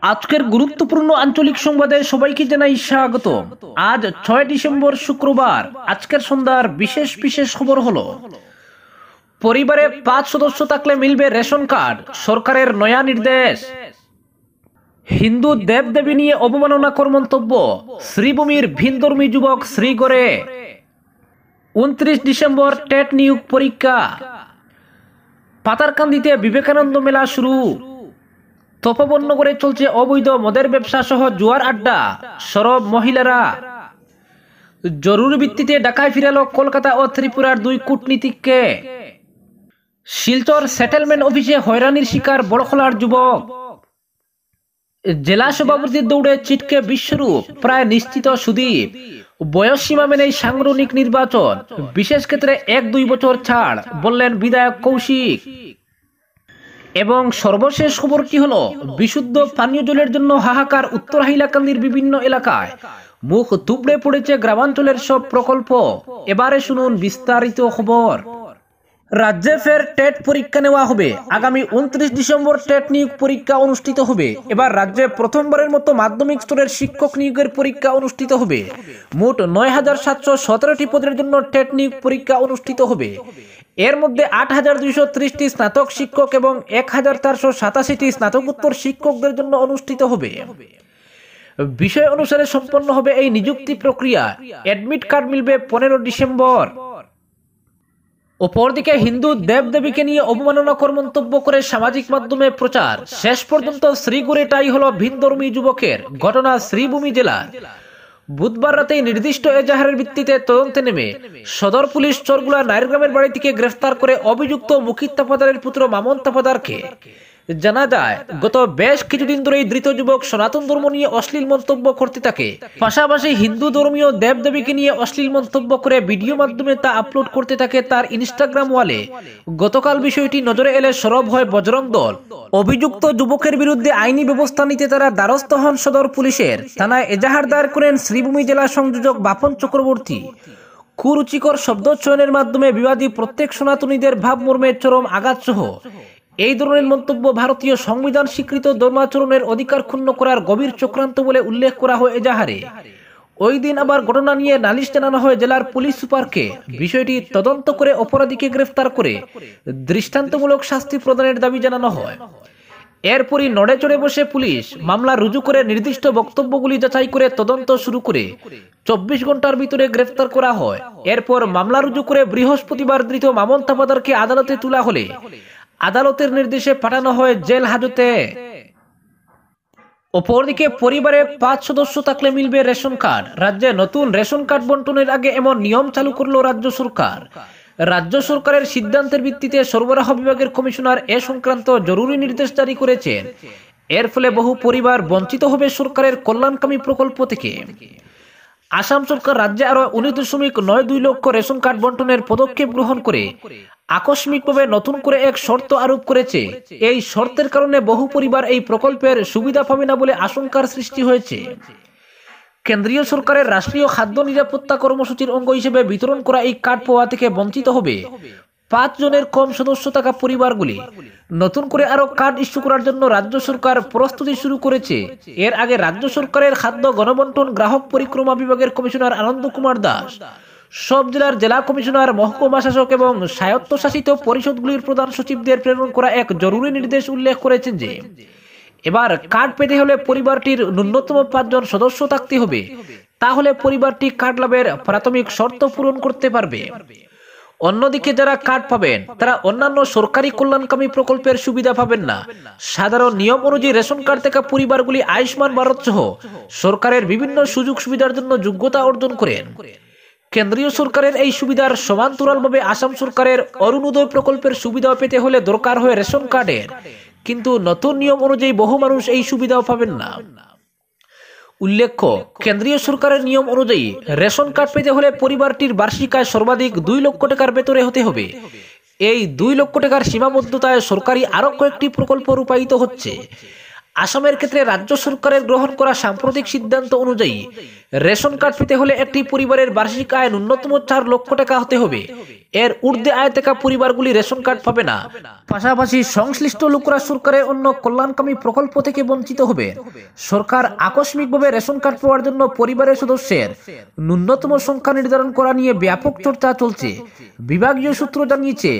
আজকের গুরুত্বপূর্ণ আঞ্চলিক সংবাদে সবাইকে জানাই স্বাগত। আজ 6 ডিসেম্বর শুক্রবার। আজকের সন্ধ্যার বিশেষ বিশেষ খবর হলো, পরিবারে 5 সদস্য থাকলে মিলবে রেশন কার্ড, সরকারের নয়া নির্দেশ। হিন্দু দেবদেবী নিয়ে অবমাননাকর মন্তব্য, শ্রীভূমির ভিনধর্মী যুবক শ্রীগড়ে। 29 ডিসেম্বর টেট নিয়োগ পরীক্ষা। পাতারকান্দিতে বিবেকানন্দ মেলা শুরু। তপবনগরে চলছে অবৈধ মদের ব্যবসা সহ জুয়ার আড্ডা, সরব মহিলারা। জরুরি ভিত্তিতে ঢাকায় ফিরালো কলকাতা ও ত্রিপুরার 2 কূটনীতিককে। শিলচর সেটেলমেন্ট অফিসে হয়রানির শিকার বড়খলার যুবক। জেলা সভাপতির দৌড়ে ছিটকে বিশ্বরূপ, প্রায় নিশ্চিত সুদীপ। বয়স সীমা মেনেই সাংগঠনিক নির্বাচন, বিশেষ ক্ষেত্রে 1-2 বছর ছাড়, বললেন বিধায়ক কৌশিক। এবং সর্বশেষ খবরটি হলো, বিশুদ্ধ পানীয় জলের জন্য হাহাকার উত্তর হাইলাকান্দির বিভিন্ন এলাকায়। মুখ থুবড়ে পড়েছে গ্রামাঞ্চলের সব প্রকল্প। এবারে শুনুন বিস্তারিত খবর। রাজ্যে ফের টেট পরীক্ষা নেওয়া হবে। আগামী 29 ডিসেম্বর টেট নিয়োগ পরীক্ষা অনুষ্ঠিত হবে। এবার রাজ্যে প্রথমবারের মতো মাধ্যমিক স্তরের শিক্ষক নিয়োগের পরীক্ষা অনুষ্ঠিত হবে। মোট 9,717টি পদের জন্য টেট নিয়োগ পরীক্ষা অনুষ্ঠিত হবে। এর মধ্যে 8,230টি স্নাতক শিক্ষক এবং 1,487টি স্নাতকোত্তর শিক্ষকদের জন্য অনুষ্ঠিত হবে। বিষয় অনুসারে সম্পন্ন হবে এই নিযুক্তি প্রক্রিয়া। অ্যাডমিট কার্ড মিলবে 15 ডিসেম্বর। অপরদিকে হিন্দু দেবদেবীকে নিয়ে অবমাননাকর মন্তব্য করে সামাজিক মাধ্যমে প্রচার। শেষ পর্যন্ত শ্রীগুড়েটাই হলো ভিনধর্মী যুবকের ঘটনা। শ্রীভূমি জেলার বুধবার রাতেই নির্দিষ্ট এজাহারের ভিত্তিতে তদন্তে নেমে সদর পুলিশ চরগুলা নাইরগ্রামের বাড়ি থেকে গ্রেফতার করে অভিযুক্ত মুকিত তাপাদারের পুত্র মামন তাপাদারকে। জানা যায়, গত বেশ কিছুদিন ধরেই ধৃত যুবক সনাতন ধর্ম নিয়ে অশ্লীল মন্তব্য করতে থাকে। পাশাপাশি হিন্দু ধর্মীয় দেবদেবীকে নিয়ে অশ্লীল মন্তব্য করে ভিডিও মাধ্যমে তা আপলোড করতে থাকে তার ইনস্টাগ্রাম ওয়ালে। গতকাল বিষয়টি নজরে এলে সরব হয় বজরং দল। অভিযুক্ত যুবকের বিরুদ্ধে আইনি ব্যবস্থা নিতে তারা দ্বারস্থ হন সদর পুলিশের। থানায় এজাহার দায়ের করেন শ্রীভূমি জেলা সংযোজক বাপন চক্রবর্তী। কুরুচিকর শব্দ চয়নের মাধ্যমে বিবাদী প্রত্যেক সনাতনীদের ভাবমর্মে চরম আঘাত সহ এই ধরনের মন্তব্য ভারতীয় সংবিধান স্বীকৃত ধর্মাচরণের অধিকার ক্ষুণ্ণ করার গভীর চক্রান্ত বলে উল্লেখ করা হয় এজাহারে। ওই দিন আবার ঘটনা নিয়ে নালিশ জানানো হয় জেলার পুলিশ সুপারকে। বিষয়টি তদন্ত করে অপরাধীকে গ্রেফতার করে দৃষ্টান্তমূলক শাস্তি প্রদানের দাবি জানানো হয়। এরপরই নড়ে চড়ে বসে পুলিশ মামলা রুজু করে নির্দিষ্ট বক্তব্যগুলি যাচাই করে তদন্ত শুরু করে 24 ঘন্টার ভিতরে গ্রেফতার করা হয়। এরপর মামলা রুজু করে বৃহস্পতিবার ধৃত মামন তাপাদারকে আদালতে তোলা হলে আদালতের নির্দেশে পাঠানো হয় জেল হাজতে। অপরদিকে পরিবারে 5 সদস্য থাকলে মিলবে রেশন কার্ড। রাজ্যে নতুন রেশন কার্ড বন্টনের আগে এমন নিয়ম চালু করলো রাজ্য সরকার। রাজ্য সরকারের সিদ্ধান্তের ভিত্তিতে সরবরাহ বিভাগের কমিশনার এ সংক্রান্ত জরুরি নির্দেশ জারি করেছেন। এর ফলে বহু পরিবার বঞ্চিত হবে সরকারের কল্যাণকামী প্রকল্প থেকে। আসাম সরকার রাজ্যে আরো 19.92 লক্ষ রেশন কার্ড বন্টনের পদক্ষেপ গ্রহণ করে আকস্মিকভাবে নতুন করে এক শর্ত আরোপ করেছে। এই শর্তের কারণে বহু পরিবার এই প্রকল্পের সুবিধা পাবে না বলে আশঙ্কার সৃষ্টি হয়েছে। কেন্দ্রীয় সরকারের রাষ্ট্রীয় খাদ্য নিরাপত্তা কর্মসূচির অঙ্গ হিসেবে বিতরণ করা এই কার্ড পাওয়া থেকে বঞ্চিত হবে 5 জনের কম সদস্য থাকা পরিবারগুলি। নতুন করে আরো কার্ড ইস্যু করার জন্য রাজ্য সরকার প্রস্তুতি শুরু করেছে। এর আগে রাজ্য সরকারের খাদ্য গণবন্টন গ্রাহক পরিক্রমা বিভাগের কমিশনার আনন্দ কুমার দাস সব জেলার জেলা কমিশনার, মহকুমা শাসক এবং স্বায়ত্তশাসিত পরিষদগুলির প্রধান সচিবদের প্রেরণ করা এক জরুরি নির্দেশ উল্লেখ করেছেন যে এবার কার্ড পেতে হলে পরিবারটির ন্যূনতম 5 জন সদস্য থাকতে হবে। তাহলে পরিবারটি কার্ড লাভের প্রাথমিক শর্ত পূরণ করতে পারবে। অন্যদিকে যারা কার্ড পাবেন তারা অন্যান্য সরকারি কল্যাণকামী প্রকল্পের সুবিধা পাবেন না। সাধারণ নিয়ম অনুযায়ী রেশন কার্ড থাকা পরিবারগুলি আয়ুষ্মান ভারত সহ সরকারের বিভিন্ন সুযোগ সুবিধার জন্য যোগ্যতা অর্জন করেন। কেন্দ্রীয় সরকারের এই সুবিধার সমান্তরালভাবে আসাম সরকারের অরুণোদয় প্রকল্পের সুবিধা পেতে হলে দরকার হয় রেশন কার্ডের। কিন্তু নতুন নিয়ম অনুযায়ী বহু মানুষ এই সুবিধাও পাবেন না। উল্লেখ্য, কেন্দ্রীয় সরকারের নিয়ম অনুযায়ী রেশন কার্ড পেতে হলে পরিবারটির বার্ষিক আয় সর্বাধিক 2 লক্ষ টাকার ভেতরে হতে হবে। এই 2 লক্ষ টাকার সীমাবদ্ধতায় সরকারি আরো কয়েকটি প্রকল্প রূপায়িত হচ্ছে। আসামের ক্ষেত্রে রাজ্য সরকারের গ্রহণ করা সাম্প্রতিক সিদ্ধান্ত অনুযায়ী রেশন কার্ড পেতে হলে একটি পরিবারের বার্ষিক আয় ন্যূনতম 4 লক্ষ টাকা হতে হবে। এর ঊর্ধ্বে আয় থাকা পরিবারগুলি রেশন কার্ড পাবে না। পাশাপাশি সংশ্লিষ্ট লোকরা সরকারের অন্য কল্যাণকামী প্রকল্প থেকে বঞ্চিত হবে। সরকার আকস্মিকভাবে রেশন কার্ড পাওয়ার জন্য পরিবারের সদস্যের ন্যূনতম সংখ্যা নির্ধারণ করা নিয়ে ব্যাপক চর্চা চলছে। বিভাগীয় সূত্র জানিয়েছে,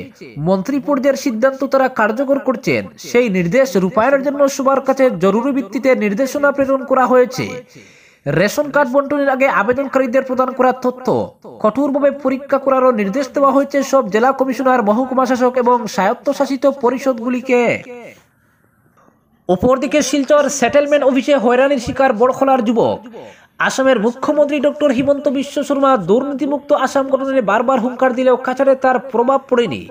মন্ত্রী পর্যায়ের সিদ্ধান্ত তারা কার্যকর করছেন। সেই নির্দেশ রূপায়ণের জন্য সবার কাছে জরুরি ভিত্তিতে নির্দেশনা প্রেরণ করা হয়েছে। রেশন কার্ড বন্টনের আগে আবেদনকারীদের প্রদান করা তথ্য কঠোরভাবে পরীক্ষা করারও নির্দেশ দেওয়া হয়েছে সব জেলা কমিশনার, মহকুমা শাসক এবং স্বায়ত্তশাসিত পরিষদগুলিকে। অপরদিকে শিলচর সেটেলমেন্ট অফিসে হয়রানির শিকার বড়খলার যুবক। আসামের মুখ্যমন্ত্রী ডক্টর হিমন্ত বিশ্ব শর্মা দুর্নীতিমুক্ত আসাম গঠনে বারবার হুঙ্কার দিলেও কাছাড়ে তার প্রভাব পড়েনি।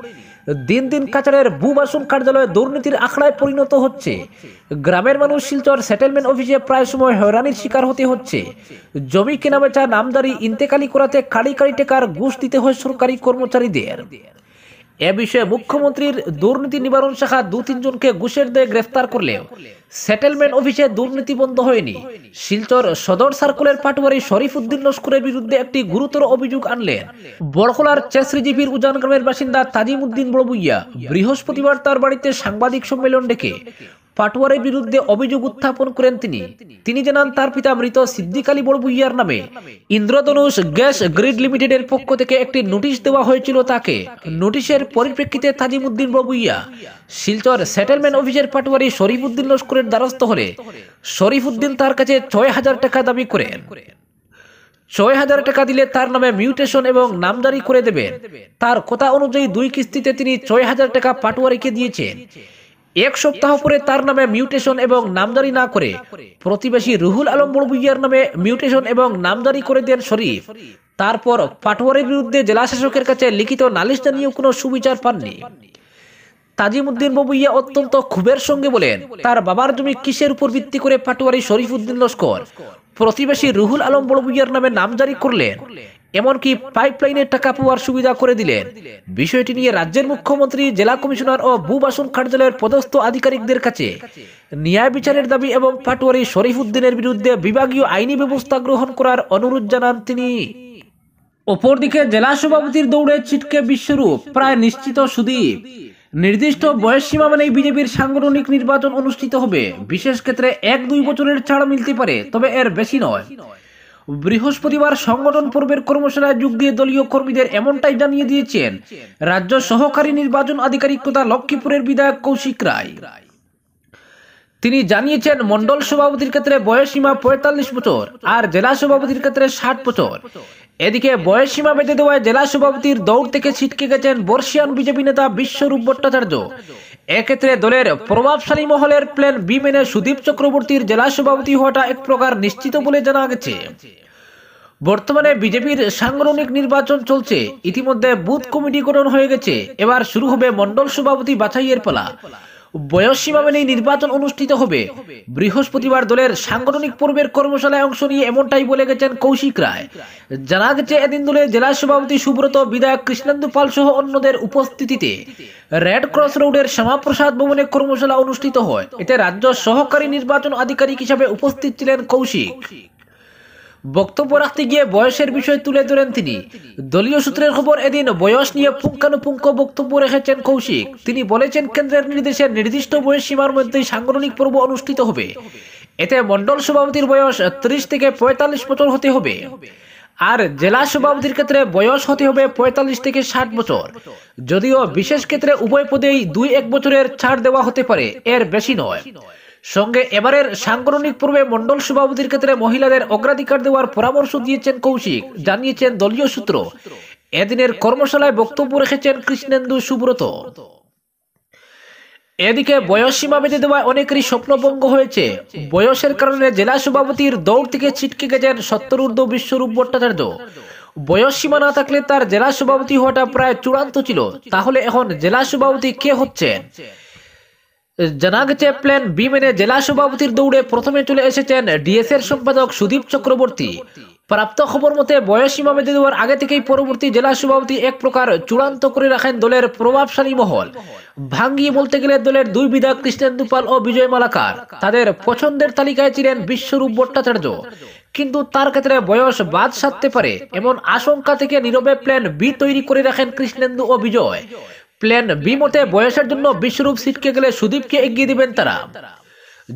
দিন দিন কাছাড়ের ভূবাসন কার্যালয়ে দুর্নীতির আখড়ায় পরিণত হচ্ছে। গ্রামের মানুষ শিলচর সেটেলমেন্ট অফিসে প্রায় সময় হয়রানির শিকার হতে হচ্ছে। জমি কেনাবেচা, নামজারি, ইন্তেকালি করাতে কাড়ি কাড়ি টাকার ঘুষ দিতে হয় সরকারি কর্মচারীদের। এ বিষয়ে মুখ্যমন্ত্রীর দুর্নীতি নিবারণ শাখা 2-3 জনকে ঘুষের দায়ে গ্রেফতার করলেও সেটেলমেন্ট অফিসে দুর্নীতি বন্ধ হয়নি। শিলচর সদর সার্কুলের পাটুয়ারি শরীফ উদ্দিন লস্করের বিরুদ্ধে একটি গুরুতর অভিযোগ আনলেন বড়খলার চেসরিজিপির উজান গ্রামের বাসিন্দা তাজিম উদ্দিন বড়বুইয়া। বৃহস্পতিবার তার বাড়িতে সাংবাদিক সম্মেলন ডেকে পাটুয়ারের বিরুদ্ধে অভিযোগ উত্থাপন করেন তিনি জানান, তার পিতা মৃত সিদ্দিক আলী বড়বুইয়ার নামে ইন্দ্রধনুষ গ্যাস গ্রিড লিমিটেডের পক্ষ থেকে একটি নোটিশ দেওয়া হয়েছিল তাকে। নোটিশের পরিপ্রেক্ষিতে তাজিম উদ্দিন বড়বুইয়া শিলচর সেটেলমেন্ট অফিসের পাটুয়ারি শরীফ উদ্দিন লস্করের দ্বারস্থ হলে শরীফ উদ্দিন তার কাছে 6,000 টাকা দাবি করেন। 6,000 টাকা দিলে তার নামে মিউটেশন এবং নামজারি করে দেবেন। তার কথা অনুযায়ী 2 কিস্তিতে তিনি 6,000 টাকা পাটুয়ারিকে দিয়েছেন। 1 সপ্তাহ পরে তার নামে মিউটেশন এবং নামজারি না করে প্রতিবেশী রুহুল আলম বড়বুইয়ার নামে মিউটেশন এবং নামজারি করে দেন শরীফ। তারপর পাটুয়ারির বিরুদ্ধে জেলা শাসকের কাছে লিখিত নালিশ জানিয়েও কোনো সুবিচার পাননি। তাজিম উদ্দিন বড়বুইয়া অত্যন্ত ক্ষোভের সঙ্গে বলেন, তার বাবার জমি কিসের উপর ভিত্তি করে পাটুয়ারি শরীফ উদ্দিন লস্কর প্রতিবেশী রুহুল আলম বড়বুইয়ার নামে নামজারি করলেন, এমনকি পাইপলাইনের টাকা পাওয়ার সুবিধা করে দিলেন। বিষয়টি নিয়ে রাজ্যের মুখ্যমন্ত্রী, জেলা কমিশনার ও ভূবাসন কার্যালয়ের পদস্থ আধিকারিকদের কাছে ন্যায় বিচারের দাবি এবং পাটুয়ারি শরীফ উদ্দিনের বিরুদ্ধে বিভাগীয় আইনি ব্যবস্থা গ্রহণ করার অনুরোধ জানান তিনি। অপরদিকে জেলা সভাপতির দৌড়ে ছিটকে বিশ্বরূপ, প্রায় নিশ্চিত সুদীপ। নির্দিষ্ট বয়স সীমা মানেই বিজেপির সাংগঠনিক নির্বাচন অনুষ্ঠিত হবে। বিশেষ ক্ষেত্রে 1-2 বছরের ছাড় মিলতে পারে, তবে এর বেশি নয়। বৃহস্পতিবার সংগঠন পর্বের কর্মশালায় যোগ দিয়ে দলীয় কর্মীদের এমনটাই জানিয়ে দিয়েছেন রাজ্য সহকারী নির্বাচন আধিকারিক তথা লক্ষ্মীপুরের বিধায়ক কৌশিক রায়। তিনি জানিয়েছেন, মন্ডল সভাপতির ক্ষেত্রে বয়স সীমা 45 বছর আর জেলা সভাপতির ক্ষেত্রে 60 বছর। এদিকে বয়স সীমা বেঁধে দেওয়ায় জেলা সভাপতির দৌড় থেকে ছিটকে গেছেন বর্ষিয়ান বিজেপি নেতা বিশ্বরূপ ভট্টাচার্য। এক্ষেত্রে দলের প্রভাবশালী মহলের প্ল্যান বি মেনে সুদীপ চক্রবর্তীর জেলা সভাপতি হওয়াটা এক প্রকার নিশ্চিত বলে জানা গেছে। বর্তমানে বিজেপির সাংগঠনিক নির্বাচন চলছে। ইতিমধ্যে বুথ কমিটি গঠন হয়ে গেছে। এবার শুরু হবে মন্ডল সভাপতি বাছাইয়ের পালা। বয়স সীমা মেনেই নির্বাচন অনুষ্ঠিত হবে। বৃহস্পতিবার দলের সাংগঠনিক পর্বের কর্মশালায় অংশ নিয়ে এমনটাই বলে গেছেন কৌশিক রায়। জানা গেছে, এদিন দলের জেলা সভাপতি সুব্রত, বিধায়ক কৃষ্ণেন্দু পাল সহ অন্যদের উপস্থিতিতে রেড ক্রস রোডের শ্যামাপ্রসাদ ভবনে কর্মশালা অনুষ্ঠিত হয়। এতে রাজ্য সহকারী নির্বাচন আধিকারিক হিসাবে উপস্থিত ছিলেন কৌশিক। বক্তব্য রাখতে গিয়ে বয়সের বিষয় তুলে ধরেন তিনি। দলীয় সূত্রের খবর, এদিন বয়স নিয়ে পুঙ্খানুপুঙ্খ বক্তব্য রেখেছেন কৌশিক। তিনি বলেছেন, কেন্দ্রের নির্দেশে নির্দিষ্ট বয়স সীমার মধ্যেই সাংগঠনিক পর্ব অনুষ্ঠিত হবে। এতে মন্ডল সভাপতির বয়স 30 থেকে 45 বছর হতে হবে আর জেলা সভাপতির ক্ষেত্রে বয়স হতে হবে 45 থেকে 60 বছর। যদিও বিশেষ ক্ষেত্রে উভয় পদেই 2-1 বছরের ছাড় দেওয়া হতে পারে, এর বেশি নয়। সঙ্গে এবারের সাংগঠনিক পর্বে মন্ডল সভাপতির ক্ষেত্রে মহিলাদের অগ্রাধিকার দেওয়ার পরামর্শ দিয়েছেন কৌশিক, জানিয়েছেন দলীয় সূত্র। এদিনের কর্মশালায় বক্তব্য রেখেছেন কৃষ্ণেন্দু, সুব্রত। এদিকে বয়স সীমা বেঁধে দেওয়ায় অনেকেরই স্বপ্নভঙ্গ হয়েছে। বয়সের কারণে জেলা সভাপতির দৌড় থেকে ছিটকে গেছেন 70 ঊর্ধ্ব বিশ্বরূপ ভট্টাচার্য। বয়স সীমা না থাকলে তার জেলা সভাপতি হওয়াটা প্রায় চূড়ান্ত ছিল। তাহলে এখন জেলা সভাপতি কে হচ্ছেন? জানা গেছে, প্ল্যান বি মেনে জেলা সভাপতির দৌড়ে প্রথমে চলে এসেছেন ডিএস এর সম্পাদক সুদীপ চক্রবর্তী। প্রাপ্ত খবর মতে বয়সীমা বেঁধে দেওয়ার আগে থেকেই পরবর্তী জেলা সভাপতি এক প্রকার চূড়ান্ত করে রাখেন দলের প্রভাবশালী মহল। ভাঙ্গিয়ে বলতে গেলে দলের দুই বিধায়ক কৃষ্ণেন্দু পাল ও বিজয় মালাকার তাদের পছন্দের তালিকায় ছিলেন বিশ্বরূপ ভট্টাচার্য, কিন্তু তার ক্ষেত্রে বয়স বাদ সাধতে পারে এমন আশঙ্কা থেকে নীরবে প্ল্যান বি তৈরি করে রাখেন কৃষ্ণেন্দু ও বিজয়। প্ল্যান বি মতে বয়সের জন্য বিশ্বরূপ সিটকে গেলে সুদীপকে এগিয়ে দিবেন তারা।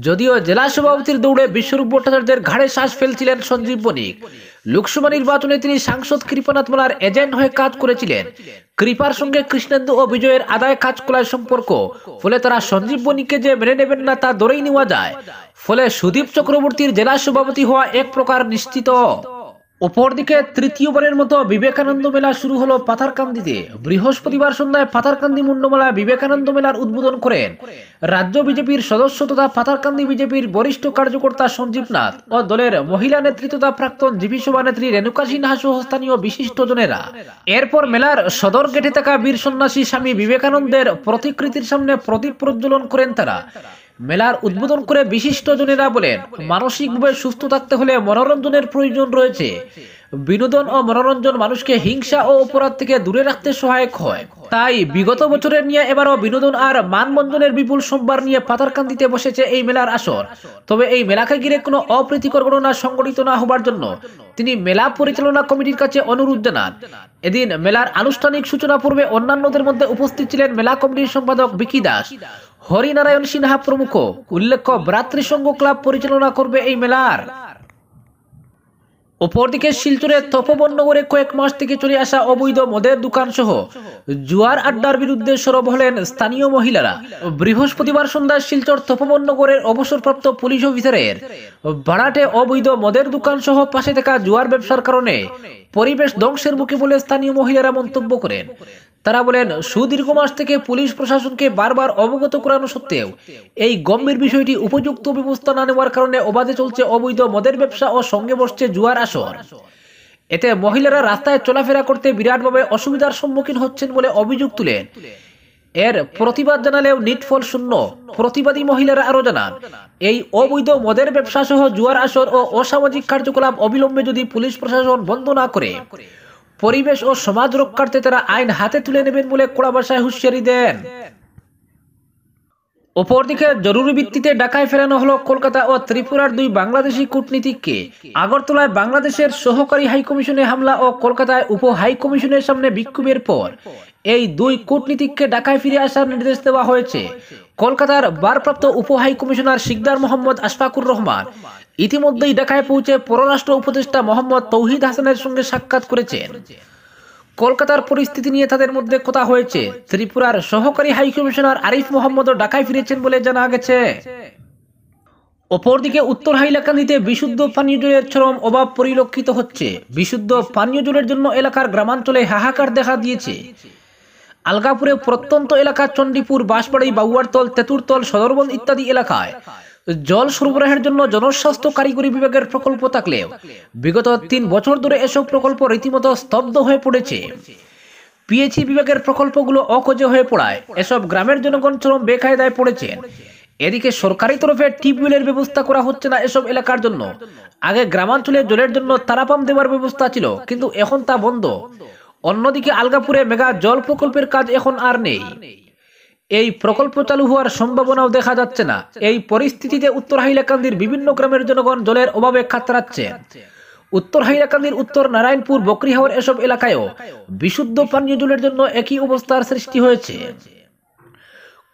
যদিও জেলা সভাপতির দৌড়ে বিশ্বরূপ ভট্টাচার্যের ঘাড়ে শ্বাস ফেলছিলেন সঞ্জীব বণিক। লোকসভা নির্বাচনে তিনি সাংসদ কৃপানাথ মালার এজেন্ট হয়ে কাজ করেছিলেন। কৃপার সঙ্গে কৃষ্ণেন্দু ও বিজয়ের আদায় কাজ করার সম্পর্ক, ফলে তারা সঞ্জীব বণিককে যে মেনে নেবেন না তা ধরেই নেওয়া যায়। ফলে সুদীপ চক্রবর্তীর জেলা সভাপতি হওয়া এক প্রকার নিশ্চিত। অপরদিকে তৃতীয়বারের মতো বিবেকানন্দ মেলা শুরু হলো পাথারকান্দিতে। বৃহস্পতিবার সন্ধ্যায় পাথারকান্দি মুন্ডমেলা বিবেকানন্দ মেলার উদ্বোধন করেন রাজ্য বিজেপির সদস্য তথা পাথারকান্দি বিজেপির বরিষ্ঠ কার্যকর্তা সঞ্জীব নাথ ও দলের মহিলা নেতৃত্ব তথা প্রাক্তন জিপি সভানেত্রী রেণুকা সিনহা সহ স্থানীয় বিশিষ্টজনেরা। এরপর মেলার সদর গেটে থাকা বীর সন্ন্যাসী স্বামী বিবেকানন্দের প্রতিকৃতির সামনে প্রদীপ প্রজ্বলন করেন তারা। মেলার উদ্বোধন করে বিশিষ্টজনেরা বলেন, মানসিকভাবে সুস্থ থাকতে হলে মনোরঞ্জনের প্রয়োজন রয়েছে। বিনোদন ও মনোরঞ্জন মানুষকে হিংসা ও অপরাধ থেকে দূরে রাখতে সহায়ক হয়। তাই বিগত বছরের নিয়ে এবারও বিনোদন আর মানবন্ধনের বিপুল সম্ভার নিয়ে পাথারকান্দিতে বসেছে এই মেলার আসর। তবে এই মেলাকে ঘিরে কোনো অপ্রীতিকর ঘটনা সংঘটিত না হবার জন্য তিনি মেলা পরিচালনা কমিটির কাছে অনুরোধ জানান। এদিন মেলার আনুষ্ঠানিক সূচনা পূর্বে অন্যান্যদের মধ্যে উপস্থিত ছিলেন মেলা কমিটির সম্পাদক বিকি দাস, হরিনারায়ণ সিনহা প্রমুখ। উল্লেখ্য, ভ্রাতৃসংঘ ক্লাব পরিচালনা করবে এই মেলার। অপরদিকে শিলচরের তপবনগরে কয়েক মাস থেকে চলে আসা অবৈধ মদের দোকান সহ জুয়ার আড্ডার বিরুদ্ধে সরব হলেন স্থানীয় মহিলারা। বৃহস্পতিবার সন্ধ্যায় শিলচর তপবনগরের অবসরপ্রাপ্ত পুলিশ অফিসারের ভাড়াটে অবৈধ মদের দোকান সহ পাশে থাকা জুয়ার ব্যবসার কারণে পরিবেশ ধ্বংসের মুখে বলে স্থানীয় মহিলারা মন্তব্য করেন। তারা বলেন, সুদীর্ঘ মাস থেকে পুলিশ প্রশাসনকে বারবার অবগত করানো সত্ত্বেও এই গম্ভীর বিষয়টি উপযুক্ত ব্যবস্থা না নেওয়ার কারণে অবাধে চলছে অবৈধ মদের ব্যবসা ও সঙ্গে বসছে জুয়ার আসর। এতে মহিলারা রাস্তায় চলাফেরা করতে বিরাটভাবে অসুবিধার সম্মুখীন হচ্ছেন বলে অভিযোগ তুলেন। এর প্রতিবাদ জানালেও নিটফল শূন্য। প্রতিবাদী মহিলারা আরো জানান, এই অবৈধ মদের ব্যবসা সহ জুয়ার আসর ও অসামাজিক কার্যকলাপ অবিলম্বে যদি পুলিশ প্রশাসন বন্ধ না করে পরিবেশ ও সমাজ রক্ষার্থে তারা আইন হাতে তুলে নেবেন বলে কড়া ভাষায় হুঁশিয়ারি দেন। অপরদিকে জরুরি ভিত্তিতে ঢাকায় ফেরানো হলো কলকাতা ও ত্রিপুরার দুই বাংলাদেশি কূটনীতিককে। আগরতলায় বাংলাদেশের সহকারী হাইকমিশনে হামলা ও কলকাতায় উপ হাইকমিশনের সামনে বিক্ষোভের পর এই দুই কূটনীতিককে ঢাকায় ফিরে আসার নির্দেশ দেওয়া হয়েছে। কলকাতার ভারপ্রাপ্ত উপ হাইকমিশনার শিকদার মোহাম্মদ আশফাকুর রহমান ইতিমধ্যেই ঢাকায় পৌঁছে পররাষ্ট্র উপদেষ্টা মোহাম্মদ তৌহিদ হাসানের সঙ্গে সাক্ষাৎ করেছেন। কলকাতার পরিস্থিতি নিয়ে তাদের মধ্যে কথা হয়েছে। ত্রিপুরার সহকারী হাইকমিশনার আরিফ মোহাম্মদও ঢাকায় ফিরেছেন বলে জানা গেছে। অপরদিকে উত্তর হাইলাকান্দিতে বিশুদ্ধ পানীয় জলের চরম অভাব পরিলক্ষিত হচ্ছে। বিশুদ্ধ পানীয় জলের জন্য এলাকার গ্রামাঞ্চলে হাহাকার দেখা দিয়েছে। আলগাপুরে প্রত্যন্ত এলাকা চণ্ডীপুর, বাঁশবাড়ি, বাউয়ারতল, তেতুরতল, সদরবন ইত্যাদি এলাকায় জল সরবরাহের জন্য জনস্বাস্থ্য কারিগরি বিভাগের প্রকল্প থাকলেও বিগত 3 বছর ধরে এসব প্রকল্প রীতিমতো স্তব্ধ হয়ে পড়েছে। পিএইচই বিভাগের প্রকল্পগুলো অকাজে হয়ে পড়ায় এসব গ্রামের জনগণ চরম বেকায়দায় পড়েছেন। এদিকে সরকারি তরফে টিউবওয়েলের ব্যবস্থা করা হচ্ছে না এসব এলাকার জন্য। আগে গ্রামাঞ্চলে জলের জন্য তারাপাম্প দেওয়ার ব্যবস্থা ছিল, কিন্তু এখন তা বন্ধ। অন্যদিকে আলগাপুরে মেগা জল প্রকল্পের কাজ এখন আর নেই। এই প্রকল্প চালু হওয়ার সম্ভাবনাও দেখা যাচ্ছে না। এই পরিস্থিতিতে উত্তর হাইলাকান্দির বিভিন্ন গ্রামের জনগণ জলের অভাবে কাতরাচ্ছে। উত্তর হাইলাকান্দির উত্তর নারায়ণপুর, বকরিহাওর এসব এলাকায়ও বিশুদ্ধ পানীয় জলের জন্য একই অবস্থার সৃষ্টি হয়েছে।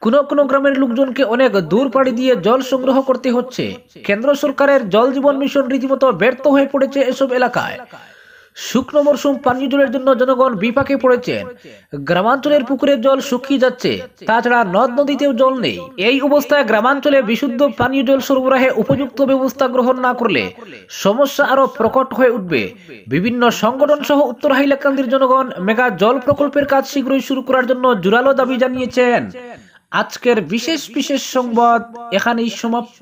কোনো গ্রামের লোকজনকে অনেক দূর পাড়ি দিয়ে জল সংগ্রহ করতে হচ্ছে। কেন্দ্র সরকারের জল জীবন মিশন রীতিমতো ব্যর্থ হয়ে পড়েছে এসব এলাকায়। শুকনো মরশুম পানীয় জলের জন্য জনগণ বিপাকে পড়েছেন। গ্রামাঞ্চলের পুকুরের জল শুকিয়ে যাচ্ছে, তাছাড়া নদ নদীতেও জল নেই। এই অবস্থায় গ্রামাঞ্চলে বিশুদ্ধ পানীয় জল সরবরাহে উপযুক্ত ব্যবস্থা গ্রহণ না করলে সমস্যা আরো প্রকট হয়ে উঠবে। বিভিন্ন সংগঠন সহ উত্তর হাইলাকান্দির জনগণ মেগা জল প্রকল্পের কাজ শীঘ্রই শুরু করার জন্য জোরালো দাবি জানিয়েছেন। আজকের বিশেষ সংবাদ এখানেই সমাপ্ত।